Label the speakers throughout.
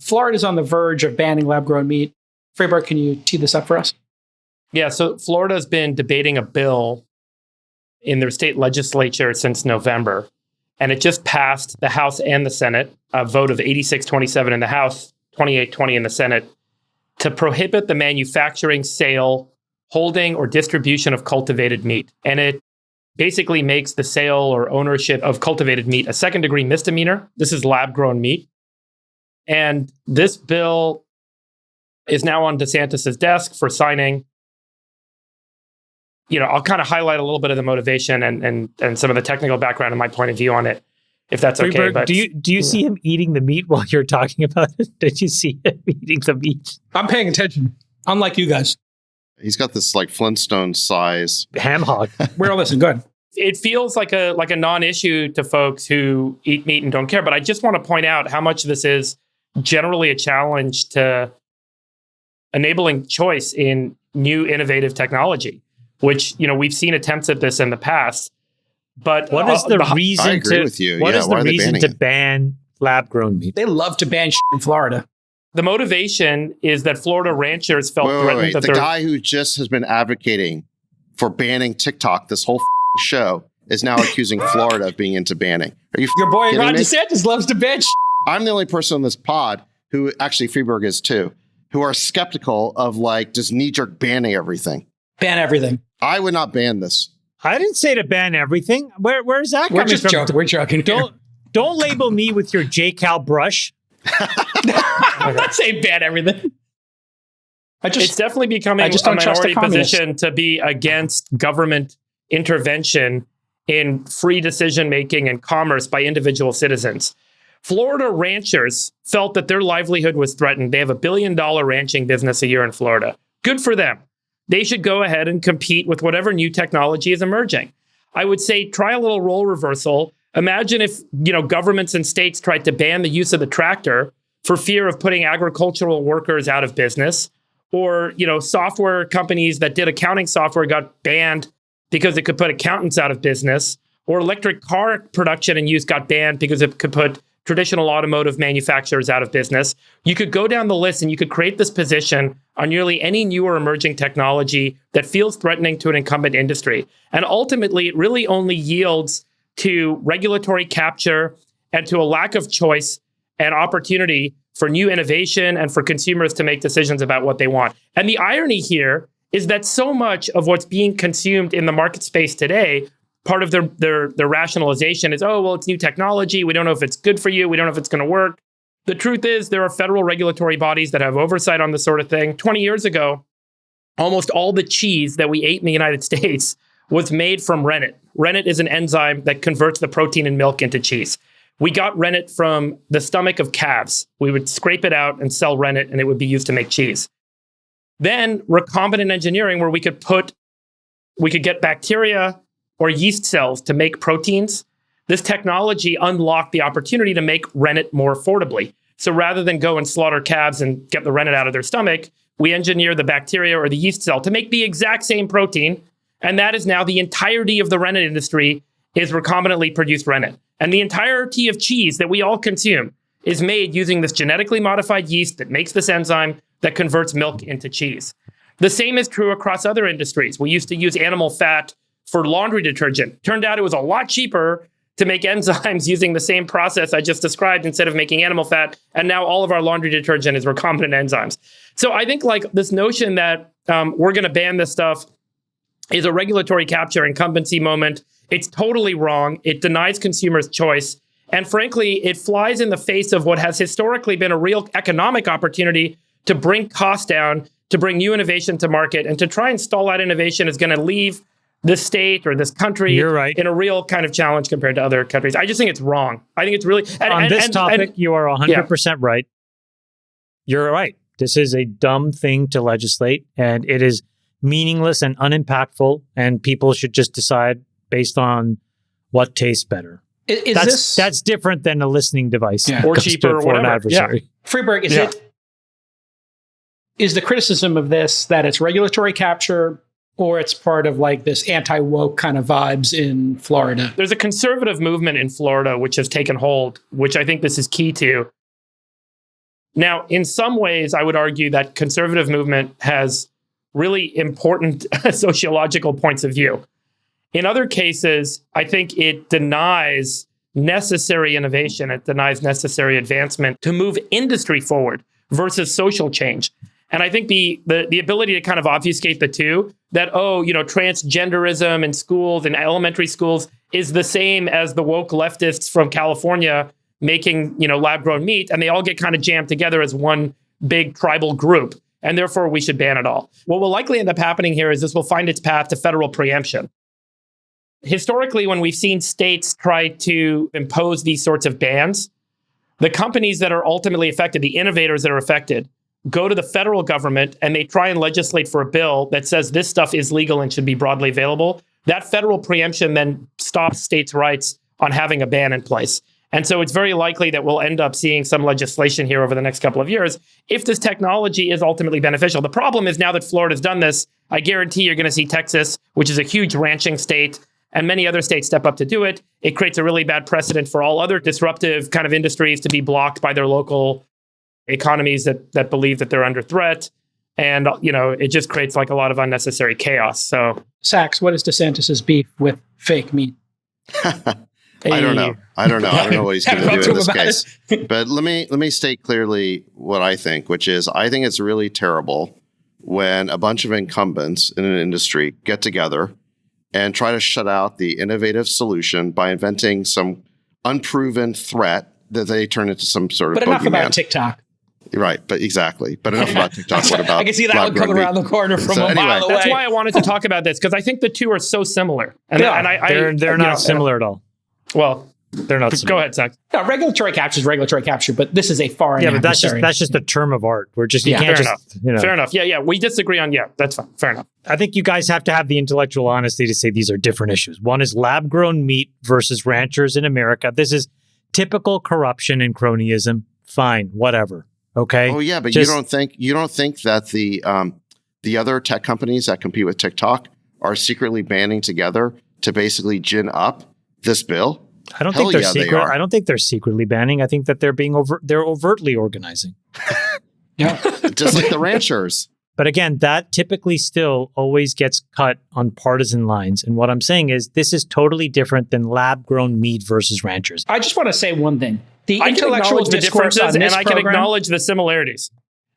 Speaker 1: Florida's on the verge of banning lab-grown meat. Friedberg, can you tee this up for us?
Speaker 2: Yeah, so Florida's been debating a bill in their state legislature since November, and it just passed the House and the Senate, a vote of 86-27 in the House, 28-20 in the Senate, to prohibit the manufacturing, sale, holding, or distribution of cultivated meat. And it basically makes the sale or ownership of cultivated meat a second-degree misdemeanor. This is lab-grown meat. And this bill is now on DeSantis's desk for signing. I'll kind of highlight a little bit of the motivation and some of the technical background and my point of view on it, if that's okay.
Speaker 3: Friedberg,
Speaker 2: But
Speaker 3: do you see him eating the meat while you're talking about it? Did you see him eating the meat?
Speaker 1: I'm paying attention, unlike you guys.
Speaker 4: He's got this like Flintstone size
Speaker 3: ham hog.
Speaker 1: We're all listening. Go ahead.
Speaker 2: It feels like a non-issue to folks who eat meat and don't care. But I just want to point out how much this is generally a challenge to enabling choice in new innovative technology, which, we've seen attempts at this in the past. But
Speaker 3: what is the reason
Speaker 4: I agree with you.
Speaker 3: What
Speaker 4: Yeah,
Speaker 3: is
Speaker 4: why
Speaker 3: the
Speaker 4: are they
Speaker 3: reason
Speaker 4: banning
Speaker 3: to
Speaker 4: it?
Speaker 3: ban lab-grown meat?
Speaker 1: They love to ban shit in Florida.
Speaker 2: The motivation is that Florida ranchers felt threatened that
Speaker 4: The guy who just has been advocating for banning TikTok this whole show is now accusing Florida of being into banning. Are you
Speaker 1: Your boy
Speaker 4: kidding
Speaker 1: Ron
Speaker 4: me?
Speaker 1: DeSantis loves to ban shit.
Speaker 4: I'm the only person on this pod who actually Friedberg is too, who are skeptical of like just knee-jerk banning everything.
Speaker 1: Ban everything.
Speaker 4: I would not ban this.
Speaker 3: I didn't say to ban everything. Where's that coming from?
Speaker 1: We're joking.
Speaker 3: Don't label me with your J-Cal brush.
Speaker 1: I'm not saying ban everything.
Speaker 2: It's definitely becoming
Speaker 1: I just
Speaker 2: a
Speaker 1: don't trust the
Speaker 2: minority
Speaker 1: communists.
Speaker 2: position to be against government intervention in free decision-making and commerce by individual citizens. Florida ranchers felt that their livelihood was threatened. They have $1 billion ranching business a year in Florida. Good for them. They should go ahead and compete with whatever new technology is emerging. I would say try a little role reversal. Imagine if, governments and states tried to ban the use of the tractor for fear of putting agricultural workers out of business, or, software companies that did accounting software got banned because it could put accountants out of business, or electric car production and use got banned because it could put traditional automotive manufacturers out of business. You could go down the list and you could create this position on nearly any new or emerging technology that feels threatening to an incumbent industry. And ultimately, it really only yields to regulatory capture and to a lack of choice and opportunity for new innovation and for consumers to make decisions about what they want. And the irony here is that so much of what's being consumed in the market space today, part of their rationalization is, oh, well, it's new technology. We don't know if it's good for you. We don't know if it's going to work. The truth is there are federal regulatory bodies that have oversight on this sort of thing. 20 years ago, almost all the cheese that we ate in the United States was made from rennet. Rennet is an enzyme that converts the protein in milk into cheese. We got rennet from the stomach of calves. We would scrape it out and sell rennet, and it would be used to make cheese. Then recombinant engineering, where we could get bacteria or yeast cells to make proteins. This technology unlocked the opportunity to make rennet more affordably. So rather than go and slaughter calves and get the rennet out of their stomach, we engineer the bacteria or the yeast cell to make the exact same protein. And that is now the entirety of the rennet industry is recombinantly produced rennet. And the entirety of cheese that we all consume is made using this genetically modified yeast that makes this enzyme that converts milk into cheese. The same is true across other industries. We used to use animal fat for laundry detergent. Turned out it was a lot cheaper to make enzymes using the same process I just described instead of making animal fat. And now all of our laundry detergent is recombinant enzymes. So I think like this notion that we're going to ban this stuff is a regulatory capture incumbency moment. It's totally wrong. It denies consumers choice. And frankly, it flies in the face of what has historically been a real economic opportunity to bring costs down, to bring new innovation to market, and to try and stall out innovation is going to leave this state or this country
Speaker 3: You're right.
Speaker 2: in a real kind of challenge compared to other countries. I just think it's wrong. I think it's really...
Speaker 3: On this topic, you are 100% right. You're right. This is a dumb thing to legislate, and it is meaningless and unimpactful, and people should just decide based on what tastes better. That's different than a listening device.
Speaker 2: Or cheaper or
Speaker 3: for an
Speaker 2: whatever.
Speaker 3: adversary.
Speaker 2: Yeah.
Speaker 1: Friedberg, is the criticism of this that it's regulatory capture or it's part of like this anti-woke kind of vibes in Florida?
Speaker 2: There's a conservative movement in Florida which has taken hold, which I think this is key to. Now, in some ways, I would argue that conservative movement has really important sociological points of view. In other cases, I think it denies necessary innovation. It denies necessary advancement to move industry forward versus social change. And I think the ability to kind of obfuscate the two, that, transgenderism in schools and elementary schools is the same as the woke leftists from California making, lab-grown meat, and they all get kind of jammed together as one big tribal group. And therefore, we should ban it all. What will likely end up happening here is this will find its path to federal preemption. Historically, when we've seen states try to impose these sorts of bans, the companies that are ultimately affected, the innovators that are affected, go to the federal government and they try and legislate for a bill that says this stuff is legal and should be broadly available. That federal preemption then stops states' rights on having a ban in place. And so it's very likely that we'll end up seeing some legislation here over the next couple of years if this technology is ultimately beneficial. The problem is now that Florida's done this, I guarantee you're going to see Texas, which is a huge ranching state, and many other states step up to do it. It creates a really bad precedent for all other disruptive kind of industries to be blocked by their local economies that believe that they're under threat. And, it just creates like a lot of unnecessary chaos. So,
Speaker 1: Sachs, what is DeSantis's beef with fake meat?
Speaker 4: I don't know. I don't know what he's going to do in this case. But let me state clearly what I think, which is I think it's really terrible when a bunch of incumbents in an industry get together and try to shut out the innovative solution by inventing some unproven threat that they turn into some sort of
Speaker 1: But enough
Speaker 4: bogeyman.
Speaker 1: about TikTok.
Speaker 4: Right, but exactly. But enough about TikTok. What about
Speaker 1: I can see that one coming around the corner from a mile away.
Speaker 2: That's why I wanted to talk about this, because I think the two are so similar. And,
Speaker 3: They're not similar at all.
Speaker 2: Well,
Speaker 3: they're not similar.
Speaker 2: Go ahead, Zach.
Speaker 1: No, regulatory capture is regulatory capture, but this is a foreign adversary.
Speaker 3: But that's just a term of art. We're just, you can't
Speaker 2: fair
Speaker 3: just,
Speaker 2: enough. Fair enough. Yeah. We disagree on, that's fine. Fair enough.
Speaker 3: I think you guys have to have the intellectual honesty to say these are different issues. One is lab-grown meat versus ranchers in America. This is typical corruption and cronyism. Fine, whatever. Okay.
Speaker 4: Oh yeah, but you don't think that the other tech companies that compete with TikTok are secretly banding together to basically gin up this bill?
Speaker 3: I don't think they're secret. I don't think they're secretly banning. I think that they're they're overtly organizing.
Speaker 1: Yeah,
Speaker 4: just like the ranchers.
Speaker 3: But again, that typically still always gets cut on partisan lines. And what I'm saying is this is totally different than lab-grown meat versus ranchers.
Speaker 1: I just want to say one thing. The
Speaker 2: I can
Speaker 1: intellectual
Speaker 2: acknowledge the
Speaker 1: discourse
Speaker 2: differences,
Speaker 1: on this
Speaker 2: and I can
Speaker 1: program,
Speaker 2: acknowledge the similarities.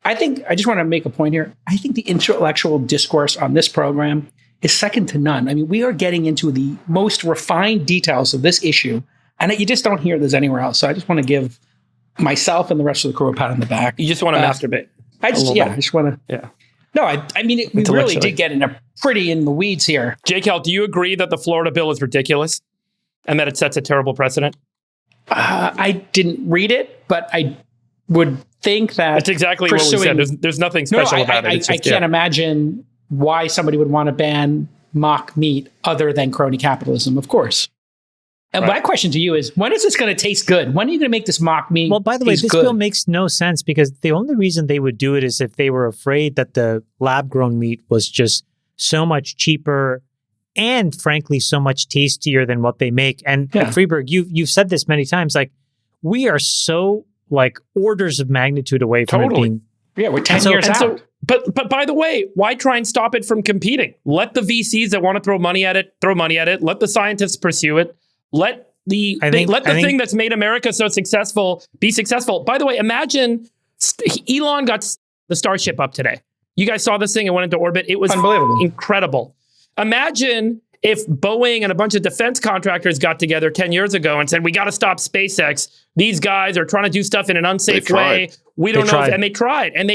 Speaker 1: I just want to make a point here. I think the intellectual discourse on this program is second to none. I mean, we are getting into the most refined details of this issue, and you just don't hear this anywhere else. So I just want to give myself and the rest of the crew a pat on the back.
Speaker 2: You just want to masturbate.
Speaker 1: I just want to.
Speaker 2: Yeah.
Speaker 1: No, I mean, we really did get into pretty in the weeds here.
Speaker 2: JCal, do you agree that the Florida bill is ridiculous and that it sets a terrible precedent?
Speaker 1: I didn't read it, but I would think that
Speaker 2: that's exactly what we said. There's nothing special about it.
Speaker 1: I can't imagine why somebody would want to ban mock meat other than crony capitalism, of course. And my question to you is, when is this going to taste good? When are you going to make this mock meat?
Speaker 3: Well, by the way, this bill makes no sense because the only reason they would do it is if they were afraid that the lab-grown meat was just so much cheaper and, frankly, so much tastier than what they make. And Friedberg, you've said this many times. Like, we are so orders of magnitude away from it being.
Speaker 1: Yeah, we're 10 years out.
Speaker 2: But by the way, why try and stop it from competing? Let the VCs that want to throw money at it. Let the scientists pursue it. Let the thing that's made America so successful be successful. By the way, imagine Elon got the Starship up today. You guys saw this thing and went into orbit. It was unbelievable, incredible. Imagine if Boeing and a bunch of defense contractors got together 10 years ago and said, we got to stop SpaceX. These guys are trying to do stuff in an unsafe way. We don't know. And they tried, and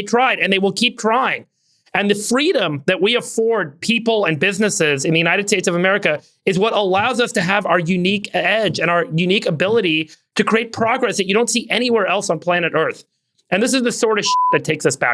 Speaker 2: they will keep trying. And the freedom that we afford people and businesses in the United States of America is what allows us to have our unique edge and our unique ability to create progress that you don't see anywhere else on planet Earth. And this is the sort of shit that takes us back.